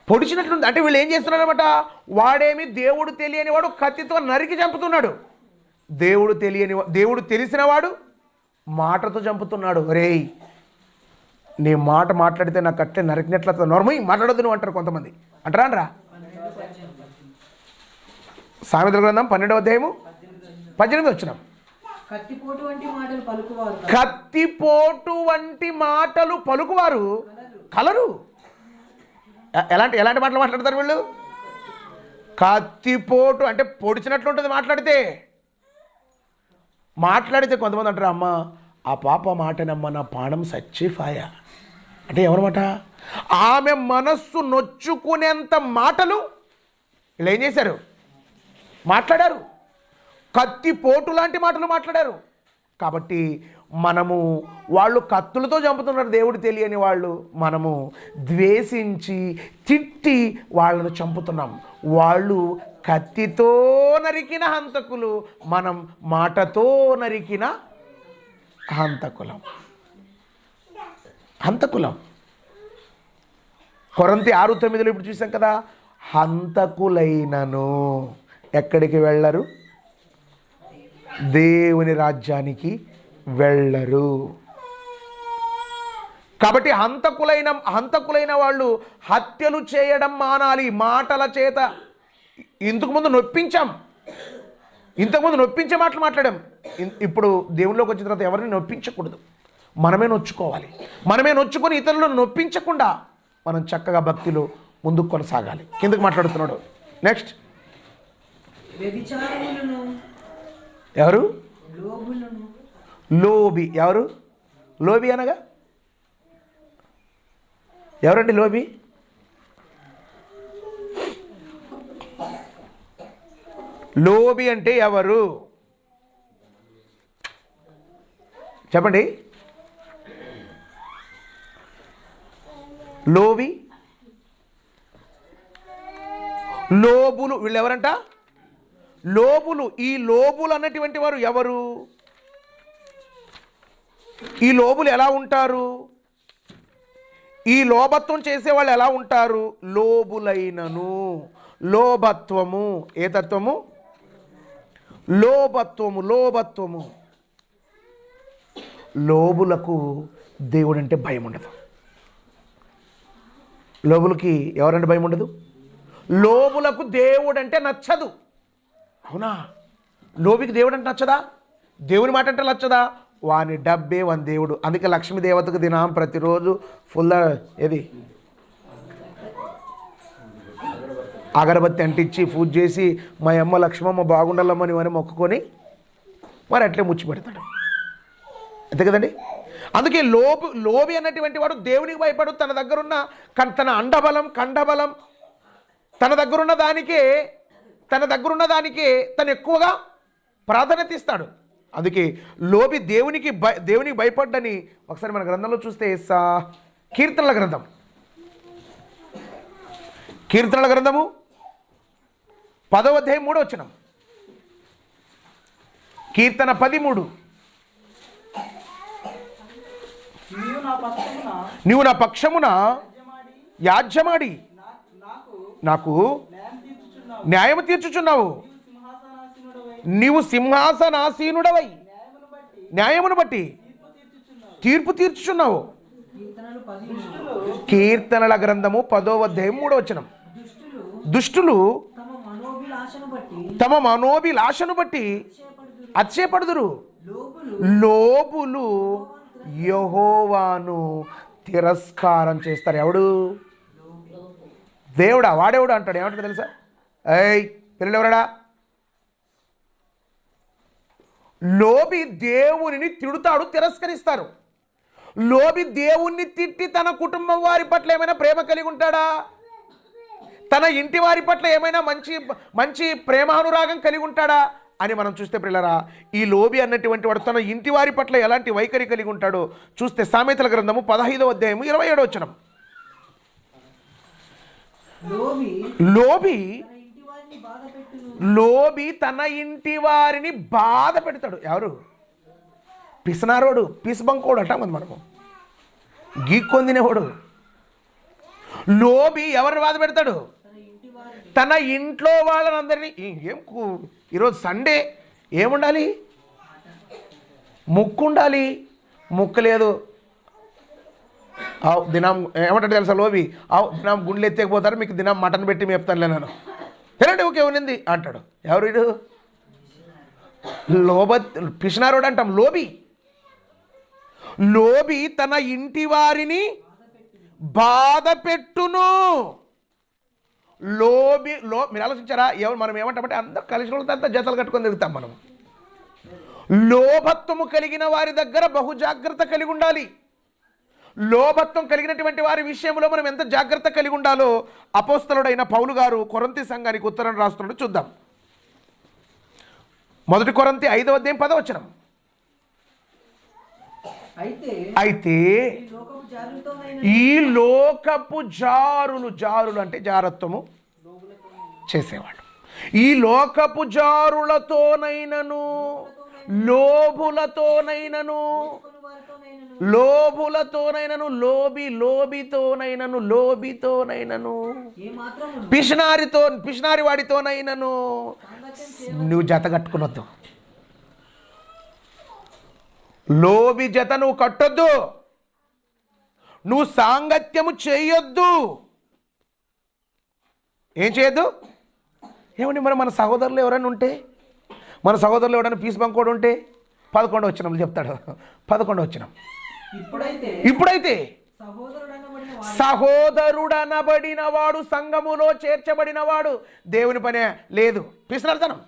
పొడిచినట్టుంది. అంటే వీళ్ళు ఏం చేస్తున్నారన్నమాట, వాడేమి దేవుడు తెలియని వాడు కత్తితో నరికి చంపుతున్నాడు. దేవుడు తెలిసిన వాడు మాటతో చంపుతున్నాడు. రేయ్, నీ మాట మాట్లాడితే నాకు అట్లే నరికినట్ల నోర్మై మాట్లాడొద్దు నువ్వు అంటారు కొంతమంది. అంటారా అనరా? సామెతల గ్రంథం 12వ అధ్యాయము 18 వచనం. కత్తిపోటు వంటి మాటలు పలుకువారు కలరు. ఎలాంటి మాటలు మాట్లాడతారు వీళ్ళు? కత్తిపోటు అంటే పొడిచినట్లు ఉంటుంది. మాట్లాడితే కొంతమంది అంటారు, అమ్మ ఆ పాప మాటనమ్మ నా ప్రాణం సచ్చిఫాయ. అంటే ఎవరన్నమాట? ఆమె మనస్సు నొచ్చుకునేంత మాటలు వీళ్ళు ఏం చేశారు? మాట్లాడారు. కత్తిపోటు లాంటి మాటలు మాట్లాడారు. కాబట్టి వాళ్ళు కత్తులతో చంపుతున్నారు దేవుడు తెలియని వాళ్ళు. మనము ద్వేషించి తిట్టి వాళ్ళను చంపుతున్నాం. వాళ్ళు కత్తితో నరికిన హంతకులు, మనం మాటతో నరికిన హంతకులం. కొరింథీ 6:9 ఇప్పుడు చూసాం కదా, హంతకులైనను ఎక్కడికి వెళ్ళరు? దేవుని రాజ్యానికి వెళ్ళరు. కాబట్టి హంతకులైన వాళ్ళు హత్యలు చేయడం మానాలి. మాటల చేత ఇంతకుముందు నొప్పించే మాటలు మాట్లాడాం. ఇప్పుడు దేవునిలోకి వచ్చిన తర్వాత ఎవరిని నొప్పించకూడదు. మనమే నొచ్చుకోవాలి. మనమే నొచ్చుకొని ఇతరులను నొప్పించకుండా మనం చక్కగా భక్తిలో ముందుకు కొనసాగాలి. కిందకు మాట్లాడుతున్నాడు. నెక్స్ట్, ఎవరు? లోబి. ఎవరు లోబి? అనగా ఎవరండి లోబి? లోబి అంటే ఎవరు చెప్పండి? లోబులు వీళ్ళు ఎవరంట? లోబులు. ఈ లోబులు అన్నటువంటి వారు ఎవరు? ఈ లోబులు ఎలా ఉంటారు? ఈ లోభత్వం చేసేవాళ్ళు ఎలా ఉంటారు? లోబులైనను. లోభత్వము. ఏ తత్వము? లోభత్వము. లోబులకు దేవుడు అంటే భయం ఉండదు. లోబులకి ఎవరంటే భయం ఉండదు. లోబులకు దేవుడు అంటే నచ్చదు. అవునా? లోబికి దేవుడు అంటే నచ్చదా? దేవుని మాట అంటే నచ్చదా? వాని డబ్బే వాని దేవుడు. అందుకే లక్ష్మీదేవతకు దినం ప్రతిరోజు ఫుల్ ఏది అగరబత్తి అంటించి పూజ చేసి మా అమ్మ లక్ష్మమ్మ బాగుండాలమ్మని అని మొక్కుకొని మరి అట్లే ముచ్చి పెడతాడు. అంతే కదండి. అందుకే లోబి అన్నటువంటి వాడు దేవునికి భయపడు. తన దగ్గరున్న తన అండబలం కండబలం తన దగ్గరున్న దానికే తను ఎక్కువగా ప్రాధాన్యత ఇస్తాడు. అందుకే లోబి దేవునికి భయపడ్డని ఒకసారి మన గ్రంథంలో చూస్తే కీర్తనల గ్రంథము 10వ అధ్యాయం 3వ వచనం. కీర్తన 13. నీవు నా పక్షమున యాజ్యమాడి నాకు న్యాయము తీర్చుచున్నావు. నీవు సింహాసనాసీనుడవై న్యాయమును బట్టి తీర్పు తీర్చుచున్నావు. కీర్తనల గ్రంథము 10వ అధ్యాయం 3వ వచనం. దుష్టులు తమ మనోభిలాషను బట్టి అతిశయపడుదురు. లోబులు యెహోవాను తిరస్కారం చేస్తారు. ఎవడు? దేవుడా. వాడెవడు అంటాడు. ఏమంటాడు తెలుసా? పిల్లలు ఎవరడా? లోబి దేవునిని తిడుతాడు, తిరస్కరిస్తారు. లోబి దేవుణ్ణి తిట్టి తన కుటుంబం వారి పట్ల ఏమైనా ప్రేమ కలిగి ఉంటాడా? తన ఇంటి వారి పట్ల ఏమైనా మంచి ప్రేమానురాగం కలిగి ఉంటాడా? అని మనం చూస్తే పిల్లరా, ఈ లోబి అన్నటువంటి వాడు తన ఇంటి వారి పట్ల ఎలాంటి వైఖరి కలిగి ఉంటాడో చూస్తే సామెతల గ్రంథము 15వ అధ్యాయము 27వ వచనం. లోబి లోబి తన ఇంటి వారిని బాధ పెట్టును. లోబి తన ఇంటి వారిని బాధ పెడతాడు. ఎవరు? పిసనారోడు, పిసబంకోడు అంటాం కదా మనము, గీక్కొందినేవాడు. లోబి ఎవరిని బాధ పెడతాడు? తన ఇంట్లో వాళ్ళని. ఈరోజు సండే ఏముండాలి? ముక్కు ఉండాలి. ముక్కు లేదు, దినం ఏమంటాడు తెలుసా లోబి? దినం గుండెలు ఎత్తేకపోతారు, మీకు దినం మటన్ పెట్టి మేపుతానులే నేను, తినండి ఓకే ఉన్నింది అంటాడు. ఎవరు వీడు? పిషనారోడు అంటాం. లోబి తన ఇంటి వారిని బాధ పెట్టును. మీరు ఆలోచించారా? మనం ఏమంటామంటే అందరు కలిసి అంతా జతలు కట్టుకొని తిరుగుతాం మనం. లోభత్వము కలిగిన వారి దగ్గర బహు జాగ్రత్త కలిగి ఉండాలి. లోభత్వం కలిగినటువంటి వారి విషయంలో మనం ఎంత జాగ్రత్త కలిగి ఉండాలో అపోస్తలుడైన పౌలు గారు కొరింథీ సంఘానికి ఉత్తరం రాస్తున్నాడు. చూద్దాం. 1 కొరింథీ 5వ అధ్యాయం 10వ వచనం. అయితే ఈ లోకపు జారులు అంటే జారత్వము చేసేవాడు. ఈ లోకపు జారులతోనైనను లోబులతోనైనను లోబితోనైనను పిషనారి వాడితోనైనను నువ్వు జత కట్టుకునొద్దు. లోబి జత నువ్వు కట్టొద్దు. నువ్వు సాంగత్యము చేయొద్దు. ఏం చేయొద్దు? ఏమండి మరి మన సహోదరులు ఎవరైనా ఉంటే, మన సహోదరులు ఎవరైనా పీస్ బంకోడు ఉంటే 11వ వచనం చెప్తాడు. 11వ వచనం. ఇప్పుడైతే సహోదరుడనబడిన వాడు సంఘములో చేర్చబడిన వాడు దేవుని పనే లేదు. పిసినారితనం,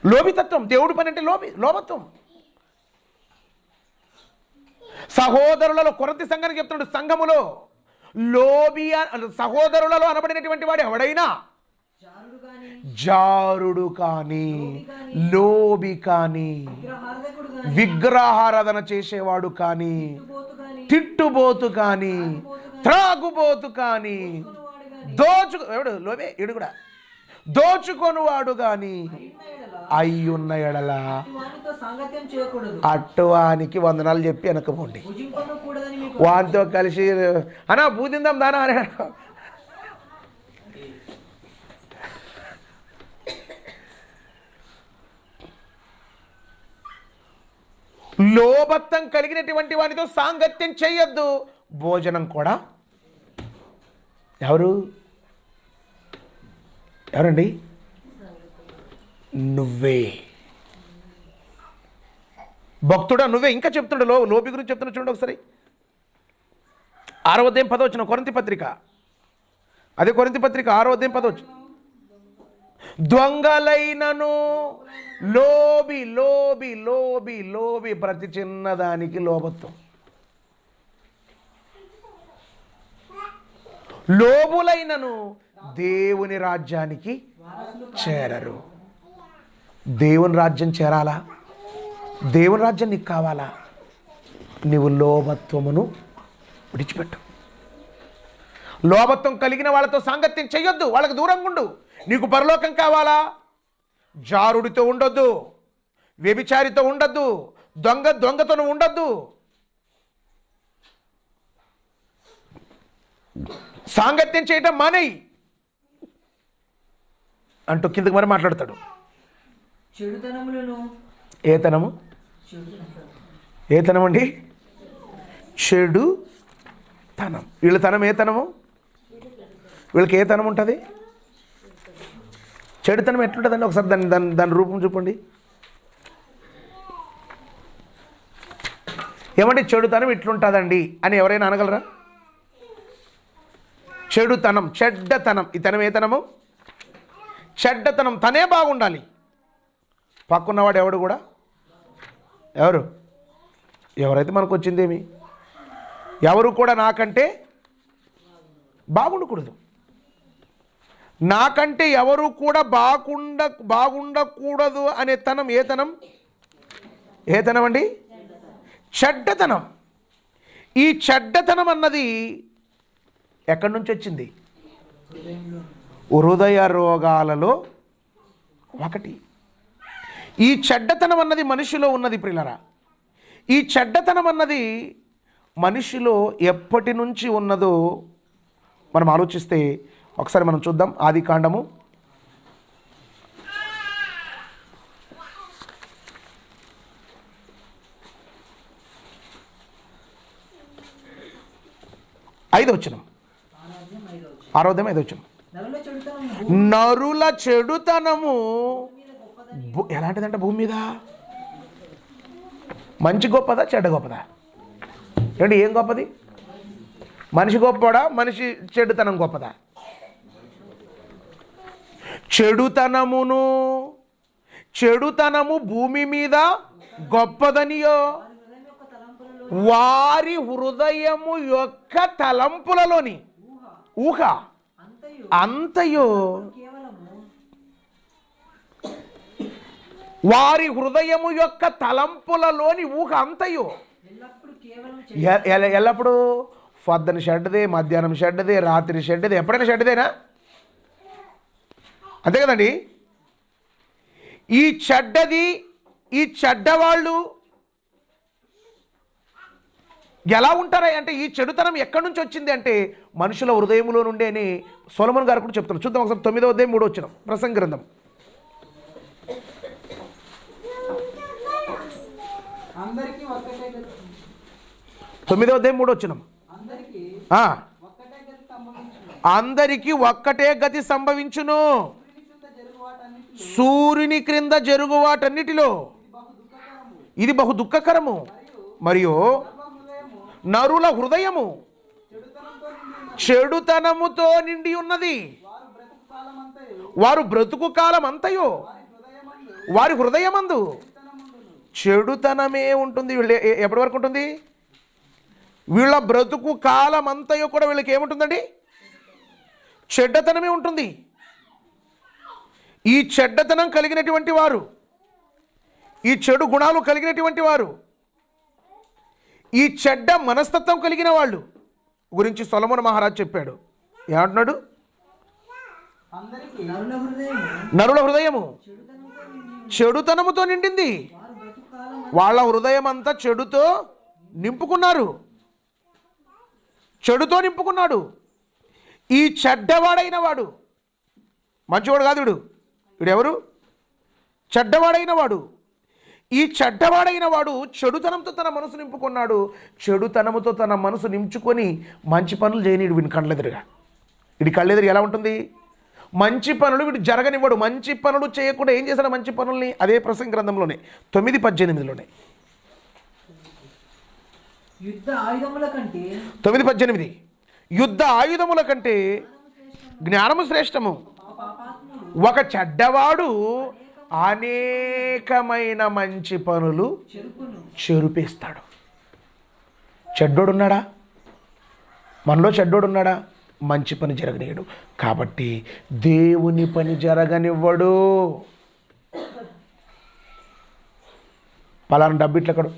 లోబితత్వం. దేవుడి పని అంటే లోభత్వం. సహోదరులలో కొరింథీ సంఘానికి చెప్తున్నాడు, సంఘములో సహోదరులలో అనబడినటువంటి వాడు ఎవడైనా జారుడు కానీ లోబి కానీ విగ్రహారాధన చేసేవాడు కానీ తిట్టుబోతు కానీ త్రాగుబోతు కానీ ఎవడు లోబే ఇడు కూడా దోచుకొనువాడు కానీ అయ్యున్న ఎడల అట్టువానికి వందనాలు చెప్పి వెనకపోండి. వానితో కలిసి అనా బూదిందాం దానా అని లోభత్వం కలిగినటువంటి వానితో సాంగత్యం చేయొద్దు. భోజనం కూడా ఎవరండి? నువ్వే భక్తుడా, నువ్వే. ఇంకా చెప్తుండే లోబి గురించి చెప్తున్నా చూడండి ఒకసారి. 6వ అధ్యాయం 10వ వచనం. కొరింథీ పత్రిక, అదే కొరింథీ పత్రిక 6వ అధ్యాయం 10వ వచనం. దొంగలైనను లోబి ప్రతి చిన్నదానికి లోభత్వం. లోబులైనను దేవుని రాజ్యానికి చేరరు. దేవుని రాజ్యం చేరాలా? దేవుని రాజ్యం నీకు కావాలా? నీవు లోభత్వమును విడిచిపెట్టు. లోభత్వం కలిగిన వాళ్ళతో సాంగత్యం చెయ్యొద్దు. వాళ్ళకు దూరంగా ఉండు. నీకు పరలోకం కావాలా? జారుడితో ఉండొద్దు, వ్యభిచారితో ఉండొద్దు, దొంగతో ఉండొద్దు. సాంగత్యం చేయటం మానేయి అంటూ కిందకి మరి మాట్లాడతాడు. ఏ తనము అండి? చెడు తనం. వీళ్ళ తనం ఏ తనము? వీళ్ళకి ఏ తనం ఉంటుంది? చెడుతనం ఎట్లుంటుందండి? ఒకసారి దాని రూపం చూపండి. ఏమంటే చెడుతనం ఇట్లుంటుందండి అని ఎవరైనా అనగలరా? చెడుతనం, చెడ్డతనం. ఈ తనం ఏ తనము? చెడ్డతనం. తనే బాగుండాలి. పక్కున్నవాడు ఎవడు కూడా ఎవరైతే మనకు వచ్చిందేమి, ఎవరు కూడా నాకంటే బాగుండకూడదు. నాకంటే ఎవరు కూడా బాగుండకూడదు అనే తనం ఏ తనం అండి? చెడ్డతనం. ఈ చెడ్డతనం అన్నది ఎక్కడి నుంచి వచ్చింది? హృదయ రోగాలలో ఒకటి. ఈ చెడ్డతనం అన్నది మనిషిలో ఉన్నది ప్రియులారా. ఈ చెడ్డతనం అన్నది మనిషిలో ఎప్పటి నుంచి ఉన్నదో మనం ఆలోచిస్తే ఒకసారి మనం చూద్దాం. ఆదికాండము 5వ వచనం, 6వ అధ్యాయం 5వ వచనం. నరుల చెడుతనము ఎలాంటిదంటే భూమి మీద మంచి గొప్పదా చెడ్డ గొప్పదా? ఏమండి ఏం గొప్పది? మనిషి గొప్పడా మనిషి చెడుతనం గొప్పదా? చెడుతనము భూమి మీద గొప్పదనియో వారి హృదయము యొక్క తలంపులలోని ఊహ అంతయో, వారి హృదయము యొక్క తలంపులలోని ఊహ అంతయో ఎల్లప్పుడు పొద్దున షెడ్డదే, మధ్యాహ్నం షెడ్డదే, రాత్రి షెడ్డదే, ఎప్పుడైనా షెడ్డదేనా? అంతే కదండి. ఈ చెడ్డవాళ్ళు ఎలా ఉంటారా అంటే ఈ చెడుతనం ఎక్కడి నుంచి వచ్చింది అంటే మనుషుల హృదయంలో నుండి అని సొలొమోను గారు కూడా చెప్తున్నారు. చూద్దాం ఒకసారి 9వ అధ్యాయం 3వ వచనం, ప్రసంగి గ్రంథం. 9వ అధ్యాయం 3వ వచనం. అందరికీ ఒక్కటే గతి సంభవించును, సూర్యుని క్రింద జరుగు వాటన్నిటిలో ఇది బహు దుఃఖకరము, మరియు నరుల హృదయము చెడుతనముతో నిండి ఉన్నది. వారు బ్రతుకు కాలం అంతయో వారి హృదయమందు చెడుతనమే ఉంటుంది. వీళ్ళు ఎప్పటి వరకు ఉంటుంది? వీళ్ళ బ్రతుకు కాలం అంతయో కూడా వీళ్ళకి ఏముంటుందండి? చెడ్డతనమే ఉంటుంది. ఈ చెడ్డతనం కలిగినటువంటి వారు, ఈ చెడు గుణాలు కలిగినటువంటి వారు, ఈ చెడ్డ మనస్తత్వం కలిగిన వాళ్ళు గురించి సొలొమోను మహారాజు చెప్పాడు. ఏమంటున్నాడు? నరుల హృదయము చెడుతనముతో నిండింది, వాళ్ళ హృదయం అంతా చెడుతో నింపుకున్నారు, చెడుతో నింపుకున్నాడు. ఈ చెడ్డవాడైన వాడు మంచివాడు కాదు. వీడెవరు? చెడ్డవాడైన వాడు. ఈ చెడ్డవాడైన వాడు చెడుతనంతో తన మనసు నింపుకున్నాడు. చెడుతనముతో తన మనసు నింపుకొని మంచి పనులు చేయనీడు. వీడిని కళ్ళెదురుగా, వీడి కళ్ళెదురు ఎలా ఉంటుంది? మంచి పనులు వీడు జరగనివ్వడు. మంచి పనులు చేయకుండా ఏం చేశాడు? మంచి పనుల్ని అదే ప్రసంగి గ్రంథంలోనే 9:18 9:18 యుద్ధ ఆయుధముల కంటే జ్ఞానము శ్రేష్టము. ఒక చెడ్డవాడు అనేకమైన మంచి పనులు చెరుపేస్తాడు. చెడ్డోడున్నాడా? మనలో చెడ్డోడున్నాడా? మంచి పని జరగనీయడు. కాబట్టి దేవుని పని జరగనివ్వడు. పలానా డబ్బు ఇట్లక్కడు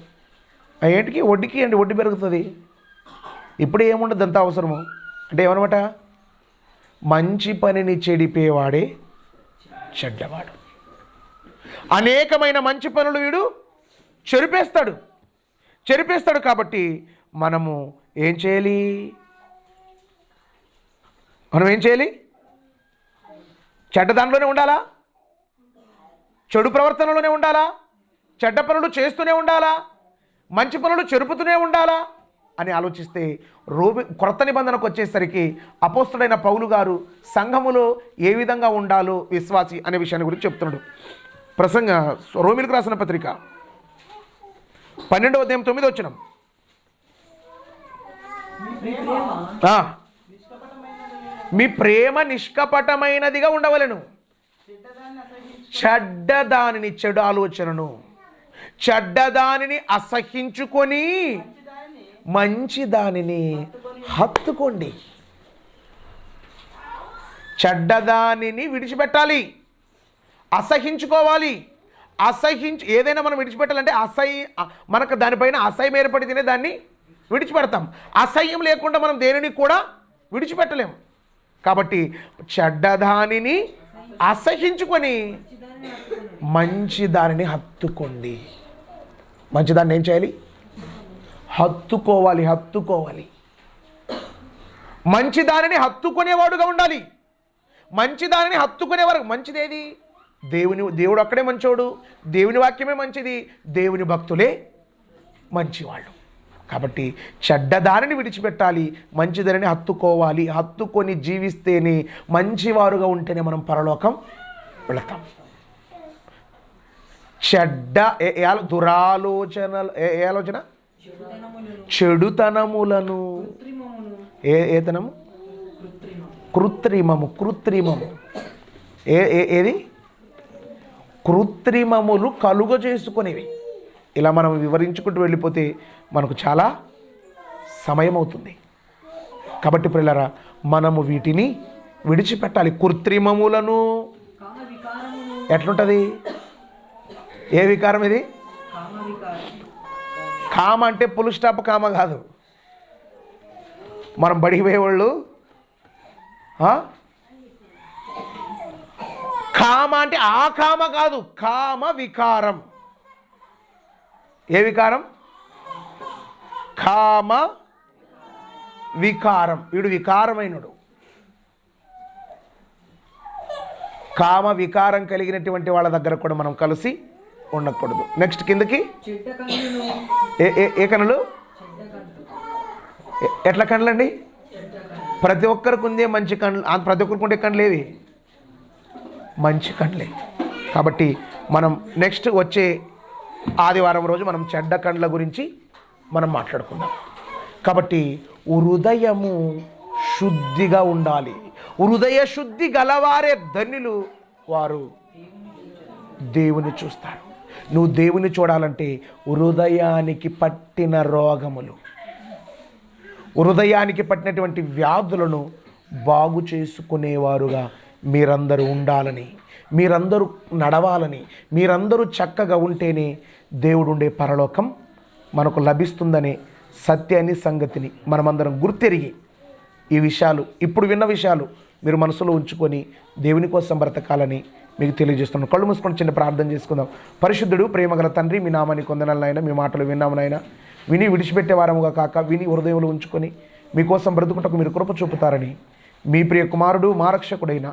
ఏంటికి? వడ్డీకి అండి, వడ్డీ పెరుగుతుంది. ఇప్పుడు ఏముండదు, అంత అవసరము అంటే ఏమన్నమాట? మంచి పనిని చెడిపేవాడే చెడ్డవాడు. అనేకమైన మంచి పనులు వీడు చెరిపేస్తాడు. కాబట్టి మనము ఏం చేయాలి? చెడ్డ దానిలోనే ఉండాలా? చెడు ప్రవర్తనలోనే ఉండాలా? చెడ్డ పనులు చేస్తూనే ఉండాలా? మంచి పనులు చెరుపుతూనే ఉండాలా అని ఆలోచిస్తే క్రొత్త నిబంధనకు వచ్చేసరికి అపోస్తుడైన పౌలు గారు సంఘములో ఏ విధంగా ఉండాలో విశ్వాసి అనే విషయాన్ని గురించి చెప్తున్నాడు. రోమీయులకు రాసిన పత్రిక 12వ అధ్యాయం 9వ వచనం. మీ ప్రేమ నిష్కపటమైనదిగా ఉండవలెను, చెడ్డదానిని, చెడు ఆలోచనను, చెడ్డదానిని అసహించుకొని మంచి దానిని హత్తుకోండి. చెడ్డదానిని విడిచిపెట్టాలి, అసహించుకోవాలి. ఏదైనా మనం విడిచిపెట్టాలంటే మనకు దానిపైన అసహ్యం ఏర్పడితేనే దాన్ని విడిచిపెడతాం. అసహ్యం లేకుండా మనం దేనిని కూడా విడిచిపెట్టలేము. కాబట్టి చెడ్డదానిని అసహించుకొని మంచి దానిని హత్తుకోండి. మంచిదాన్ని ఏం చేయాలి? హత్తుకోవాలి. మంచి దానిని హత్తుకునేవాడుగా ఉండాలి. మంచి దానిని హత్తుకునేవారు. మంచిదేది? దేవుడు అక్కడే మంచోడు, దేవుని వాక్యమే మంచిది, దేవుని భక్తులే మంచివాళ్ళు. కాబట్టి చెడ్డదానిని విడిచిపెట్టాలి, మంచిదానిని హత్తుకోవాలి. హత్తుకొని జీవిస్తేనే, మంచివారుగా ఉంటేనే మనం పరలోకం వెళతాం. దురాలోచనలు, ఏ ఆలోచన? చెడుతనములను, ఏతనము? కృత్రిమము. ఏది? కృత్రిమములు కలుగజేసుకునేవి. ఇలా మనం వివరించుకుంటూ వెళ్ళిపోతే మనకు చాలా సమయం అవుతుంది. కాబట్టి ప్రియులారా, మనము వీటిని విడిచిపెట్టాలి. కృత్రిమములను. ఎట్లుంటుంది? ఏ వికారం ఇది? కామ అంటే పుల్ స్టాప్ కామ కాదు. మనం బడికి పోయేవాళ్ళు కామ అంటే ఆ కామ కాదు, కామ వికారం. ఏ వికారం? కామ వికారం. వీడు వికారమైనడు. కామ వికారం కలిగినటువంటి వాళ్ళ దగ్గర కూడా మనం కలిసి ఉండకూడదు. నెక్స్ట్ కిందకి, ఏ కనులు? ఎట్లా కనులండి? ప్రతి ఒక్కరికి ఉందే మంచి కళ్ళు. ప్రతి ఒక్కరికి ఉండే కళ్ళు ఏవి? మంచి కళ్ళే. కాబట్టి మనం నెక్స్ట్ వచ్చే ఆదివారం రోజు మనం చెడ్డ కండ్ల గురించి మనం మాట్లాడుకుందాం. కాబట్టి హృదయము శుద్ధిగా ఉండాలి. హృదయ శుద్ధి గలవారే ధన్యులు, వారు దేవుని చూస్తారు. నువ్వు దేవుని చూడాలంటే హృదయానికి పట్టిన రోగములు, హృదయానికి పట్టినటువంటి వ్యాధులను బాగు చేసుకునేవారుగా మీరందరూ ఉండాలని, మీరందరూ నడవాలని, మీరందరూ చక్కగా ఉంటేనే దేవుడు ఉండే పరలోకం మనకు లభిస్తుందనే సత్యాన్ని, సంగతిని మనమందరం గుర్తెరిగి ఈ విషయాలు, ఇప్పుడు విన్న విషయాలు మీరు మనసులో ఉంచుకొని దేవుని కోసం బ్రతకాలని మీకు తెలియజేస్తున్నాను. కళ్ళు మూసుకొని చిన్న ప్రార్థన చేసుకుందాం. పరిశుద్ధుడు, ప్రేమగల తండ్రి, మీ నామాన్ని కొందనాలనైనా, మీ మాటలు విన్నామునైనా, విని విడిచిపెట్టే వారముగా కాక విని హృదయంలో ఉంచుకొని మీకోసం బ్రతుకుటకు మీరు కృప చూపుతారని మీ ప్రియ కుమారుడు, మా రక్షకుడైన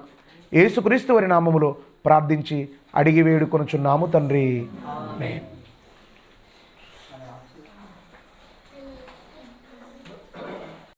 యేసుక్రీస్తు వారి నామములో ప్రార్థించి అడిగి వేడుకొనుచున్నాము తండ్రి. ఆమేన్.